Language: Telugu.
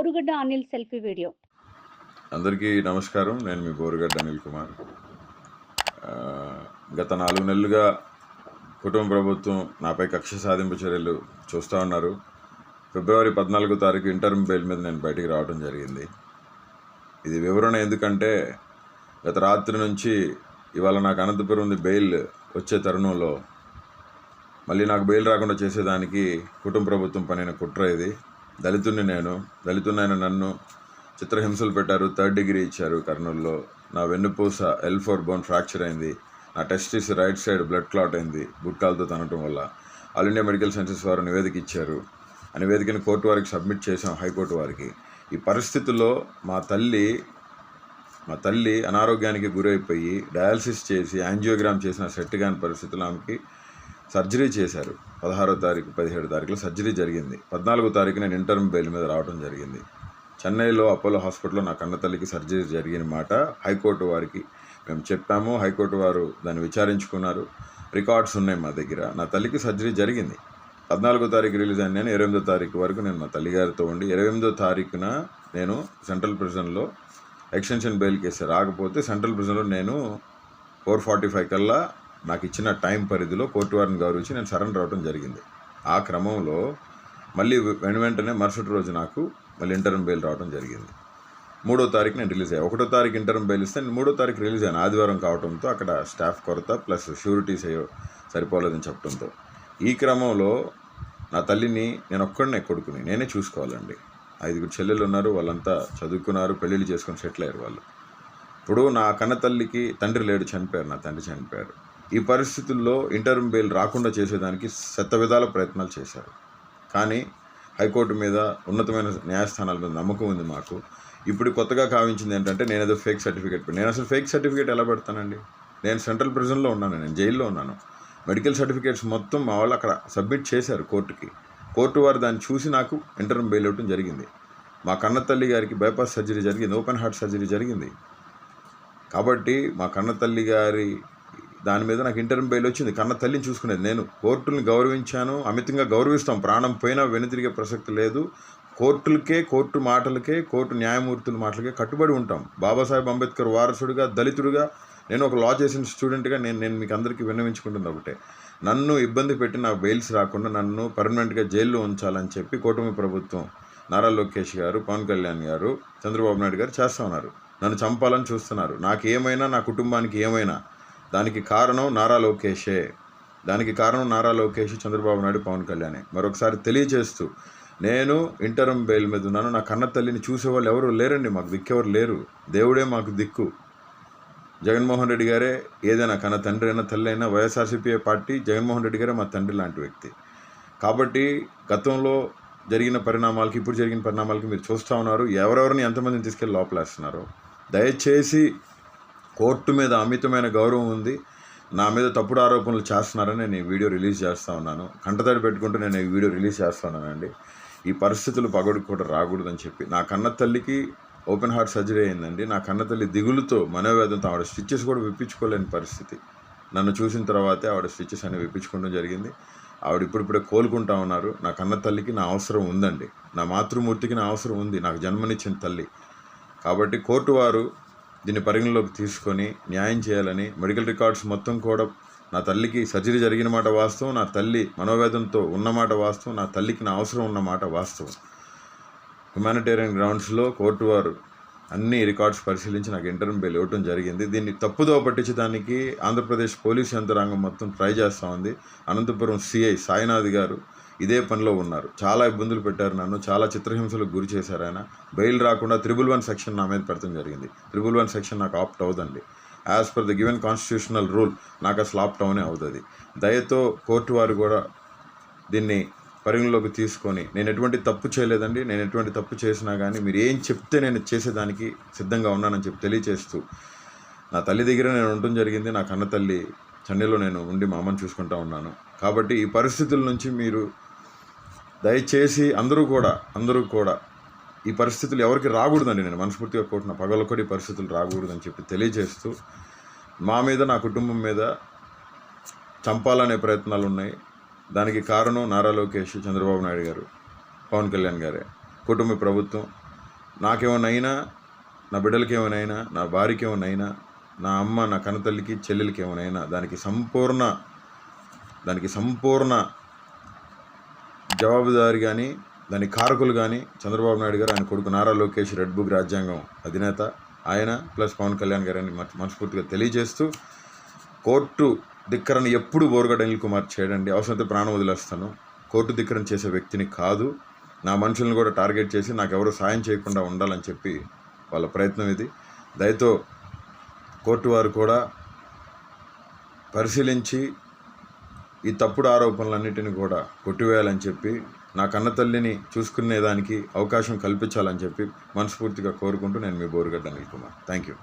Borugadda Anil selfie video. అందరికీ నమస్కారం. నేను మీ బోరుగడ్డ అనిల్ కుమార్. గత 4 నెలలుగా కుటుంబ ప్రభుత్వం నాపై కక్ష సాధింపు చర్యలు చూస్తూ ఉన్నారు. ఫిబ్రవరి 14వ తారీఖు ఇంటర్మ్ బెయిల్ మీద నేను బయటికి రావడం జరిగింది. ఇది వివరణ ఎందుకంటే గత రాత్రి నుంచి ఇవాళ నాకు అనంతపురం బెయిల్ వచ్చే తరుణంలో మళ్ళీ నాకు బెయిల్ రాకుండా చేసేదానికి కుటుంబ ప్రభుత్వం పనిన కుట్ర ఇది. దళితున్నైన నన్ను చిత్రహింసలు పెట్టారు. 3rd డిగ్రీ ఇచ్చారు కర్నూలులో. నా వెన్నుపూస L4 బోన్ ఫ్రాక్చర్ అయింది. నా testis right side blood clot అయింది గుట్కాలతో తనటం వల్ల. ఆల్ ఇండియా మెడికల్ సైన్సెస్ వారు నివేదిక ఇచ్చారు. ఆ నివేదికను కోర్టు వారికి సబ్మిట్ చేశాం, హైకోర్టు వారికి. ఈ పరిస్థితుల్లో మా తల్లి అనారోగ్యానికి గురైపోయి డయాలసిస్ చేసి యాంజియోగ్రామ్ చేసిన సెట్ కాని పరిస్థితుల్లో ఆమెకి సర్జరీ చేశారు. 16వ తారీఖు 17వ తారీఖులో సర్జరీ జరిగింది. 14వ తారీఖు నేను ఇంటర్మ్ బెయిల్ మీద రావడం జరిగింది. చెన్నైలో అపోలో హాస్పిటల్లో నా కన్న తల్లికి సర్జరీ జరిగిన మాట హైకోర్టు వారికి మేము చెప్పాము. హైకోర్టు వారు దాన్ని విచారించుకున్నారు. రికార్డ్స్ ఉన్నాయి మా దగ్గర. నా తల్లికి సర్జరీ జరిగింది. 14వ తారీఖు రిలీజ్ అయిన నేను 28వ తారీఖు వరకు నేను మా తల్లిగారితో ఉండి 28వ తారీఖున నేను సెంట్రల్ ప్రిజన్లో ఎక్స్టెన్షన్ బెయిల్ కేసు రాకపోతే సెంట్రల్ ప్రిజన్లో నేను 4:45 కల్లా నాకు ఇచ్చిన టైం పరిధిలో కోర్టు వారిని గౌరవించి నేను సరెండర్ అవ్వడం జరిగింది. ఆ క్రమంలో మళ్ళీ వెంటనే మరుసటి రోజు నాకు మళ్ళీ ఇంటర్మ్ బెయిల్ రావడం జరిగింది. 3వ తారీఖు నేను రిలీజ్ అయ్యాను. 1వ తారీఖు ఇంటర్మ్ బెయిల్ ఇస్తే నేను 3వ తారీఖు రిలీజ్ అయ్యాను. ఆదివారం కావడంతో అక్కడ స్టాఫ్ కొరత ప్లస్ షూరిటీస్ సరిపోలేదని చెప్పడంతో ఈ క్రమంలో నా తల్లిని నేను ఒక్కడనే కొడుకుని నేనే చూసుకోవాలండి. 5 చెల్లెళ్ళు ఉన్నారు. వాళ్ళంతా చదువుకున్నారు, పెళ్ళిళ్ళు చేసుకొని సెటిల్ అయ్యారు వాళ్ళు. ఇప్పుడు నా కన్న తల్లికి తండ్రి లేడు, చనిపోయారు. నా తండ్రి చనిపోయారు. ఈ పరిస్థితుల్లో ఇంటర్మ్ బెయిల్ రాకుండా చేసేదానికి శతవిధాల ప్రయత్నాలు చేశారు. కానీ హైకోర్టు మీద, ఉన్నతమైన న్యాయస్థానాల మీద నమ్మకం ఉంది మాకు. ఇప్పుడు కొత్తగా కావించింది ఏంటంటే నేను ఏదో ఫేక్ సర్టిఫికేట్ నేను అసలు ఫేక్ సర్టిఫికేట్ ఎలా పెడతానండి? నేను సెంట్రల్ ప్రిజన్లో ఉన్నాను, నేను జైల్లో ఉన్నాను. మెడికల్ సర్టిఫికేట్స్ మొత్తం మా వాళ్ళు అక్కడ సబ్మిట్ చేశారు కోర్టుకి. కోర్టు వారు దాన్ని చూసి నాకు ఇంటర్మ్ బెయిల్ ఇవ్వడం జరిగింది. మా కన్న తల్లి గారికి బైపాస్ సర్జరీ జరిగింది, ఓపెన్ హార్ట్ సర్జరీ జరిగింది. కాబట్టి మా కన్న తల్లి గారి దాని మీద నాకు ఇంటర్మ్ బెయిల్ వచ్చింది. కన్న తల్లిని చూసుకునేది నేను. కోర్టుని గౌరవించాను, అమితంగా గౌరవిస్తాం. ప్రాణం పోయినా వెనుతిరిగే ప్రసక్తి లేదు. కోర్టులకే, కోర్టు మాటలకే, కోర్టు న్యాయమూర్తుల మాటలకే కట్టుబడి ఉంటాం. బాబాసాహెబ్ అంబేద్కర్ వారసుడిగా, దళితుడిగా, నేను ఒక లా చేసిన స్టూడెంట్గా నేను మీకు అందరికీ విన్నవించుకుంటుంది ఒకటే, నన్ను ఇబ్బంది పెట్టి నాకు బెయిల్స్ రాకుండా నన్ను పర్మనెంట్గా జైల్లో ఉంచాలని చెప్పి కూటమి ప్రభుత్వం, నారా లోకేష్ గారు, పవన్ కళ్యాణ్ గారు, చంద్రబాబు నాయుడు గారు చేస్తూ ఉన్నారు. నన్ను చంపాలని చూస్తున్నారు. నాకు ఏమైనా, నా కుటుంబానికి ఏమైనా దానికి కారణం నారా లోకేషే. చంద్రబాబు నాయుడు, పవన్ కళ్యాణే. మరొకసారి తెలియజేస్తూ నేను ఇంటర్మ్ బెయిల్ మీద ఉన్నాను. నా కన్న తల్లిని చూసేవాళ్ళు ఎవరు లేరండి. మాకు దిక్కెవరు లేరు. దేవుడే మాకు దిక్కు. జగన్మోహన్ రెడ్డి గారే ఏదైనా, కన్న తండ్రి అయినా తల్లి అయినా, వైఎస్ఆర్సీపీ పార్టీ జగన్మోహన్ రెడ్డి గారే మా తండ్రి లాంటి వ్యక్తి. కాబట్టి గతంలో జరిగిన పరిణామాలకి, ఇప్పుడు జరిగిన పరిణామాలకి మీరు చూస్తూ ఉన్నారు. ఎవరెవరిని ఎంతమందిని తీసుకెళ్ళి లోపలేస్తున్నారో. దయచేసి కోర్టు మీద అమితమైన గౌరవం ఉంది. నా మీద తప్పుడు ఆరోపణలు చేస్తున్నారని నేను ఈ వీడియో రిలీజ్ చేస్తూ ఉన్నాను. కంటతడి పెట్టుకుంటూ నేను ఈ వీడియో రిలీజ్ చేస్తున్నానండి. ఈ పరిస్థితులు పగడికి కూడా రాకూడదని చెప్పి. నా కన్న తల్లికి ఓపెన్ హార్ట్ సర్జరీ అయిందండి. నా కన్న తల్లి దిగులుతో, మనోవేదంతో ఆవిడ స్టిచెస్ కూడా విప్పించుకోలేని పరిస్థితి. నన్ను చూసిన తర్వాతే ఆవిడ స్టిచెస్ అనేవి విప్పించుకోవడం జరిగింది. ఆవిడ ఇప్పుడిప్పుడే కోలుకుంటా ఉన్నారు. నా కన్న తల్లికి నా అవసరం ఉందండి. నా మాతృమూర్తికి నా అవసరం ఉంది, నాకు జన్మనిచ్చిన తల్లి. కాబట్టి కోర్టు వారు దీన్ని పరిగణలోకి తీసుకొని న్యాయం చేయాలని, మెడికల్ రికార్డ్స్ మొత్తం కూడా నా తల్లికి సర్జరీ జరిగిన మాట వాస్తవం, నా తల్లి మనోవేదంతో ఉన్నమాట వాస్తవం, నా తల్లికి నా అవసరం ఉన్నమాట వాస్తవం. హ్యుమానిటేరియన్ గ్రౌండ్స్లో కోర్టు వారు అన్ని రికార్డ్స్ పరిశీలించి నాకు ఇంటర్మ్ బెయిల్ ఇవ్వడం జరిగింది. దీన్ని తప్పుదోవ పట్టించడానికి ఆంధ్రప్రదేశ్ పోలీస్ యంత్రాంగం మొత్తం ట్రై చేస్తూ ఉంది. అనంతపురం సిఐ సాయినాథ్ గారు ఇదే పనిలో ఉన్నారు. చాలా ఇబ్బందులు పెట్టారు నన్ను, చాలా చిత్రహింసలకు గురి చేశారు ఆయన. బెయిల్ రాకుండా 111 సెక్షన్ నా మీద పెడతాం జరిగింది. 111 సెక్షన్ నాకు ఆప్ట్ అవుదండి. As per the given constitutional rule నాకు అసలు ఆప్ట్ అవునే అవుతుంది. దయతో కోర్టు వారు కూడా దీన్ని పరిగణలోకి తీసుకొని, నేను ఎటువంటి తప్పు చేయలేదండి. నేను ఎటువంటి తప్పు చేసినా కానీ మీరు ఏం చెప్తే నేను చేసేదానికి సిద్ధంగా ఉన్నానని చెప్పి తెలియచేస్తూ, నా తల్లి దగ్గర నేను ఉండటం జరిగింది. నా కన్న తల్లి చెన్నైలో నేను ఉండి మా అమ్మని చూసుకుంటా ఉన్నాను. కాబట్టి ఈ పరిస్థితుల నుంచి మీరు దయచేసి అందరూ కూడా ఈ పరిస్థితులు ఎవరికి రాకూడదండి. నేను మనస్ఫూర్తిగా కోరుతున్న పగలొక్కటి పరిస్థితులు రాకూడదని చెప్పి తెలియజేస్తూ, మా మీద, నా కుటుంబం మీద చంపాలనే ప్రయత్నాలు ఉన్నాయి. దానికి కారణం నారా లోకేష్, చంద్రబాబు నాయుడు గారు, పవన్ కళ్యాణ్ గారే, కుటుంబ ప్రభుత్వం. నాకేమైనా అయినా, నా బిడ్డలకి ఏమైనా అయినా, నా భార్యకి ఏమైనా అయినా, నా అమ్మ నా కన్నతల్లికి చెల్లెలకి ఏమైనా అయినా దానికి సంపూర్ణ జవాబుదారి కానీ దానికి కారకులు కానీ చంద్రబాబు నాయుడు గారు, ఆయన కొడుకు నారా లోకేష్, రెడ్ బుక్ రాజ్యాంగం అధినేత ఆయన ప్లస్ పవన్ కళ్యాణ్ గారని మనస్ఫూర్తిగా తెలియజేస్తూ, కోర్టు ధిక్కరణ ఎప్పుడు బోరుగడ్డ అనిల్ కుమార్ చేయడండి. అవసరమైతే ప్రాణం వదిలేస్తాను. కోర్టు ధిక్కరణ చేసే వ్యక్తిని కాదు. నా మనుషులను కూడా టార్గెట్ చేసి నాకు ఎవరు సాయం చేయకుండా ఉండాలని చెప్పి వాళ్ళ ప్రయత్నం ఇది. దయతో కోర్టు వారు కూడా పరిశీలించి ఈ తప్పుడు ఆరోపణలన్నిటిని కూడా కొట్టివేయాలని చెప్పి, నా కన్నతల్లిని చూసుకునేదానికి అవకాశం కల్పించాలని చెప్పి మనస్ఫూర్తిగా కోరుకుంటూ నేను మీ బోరుగడ్డ అనిల్ కుమార్. Thank you.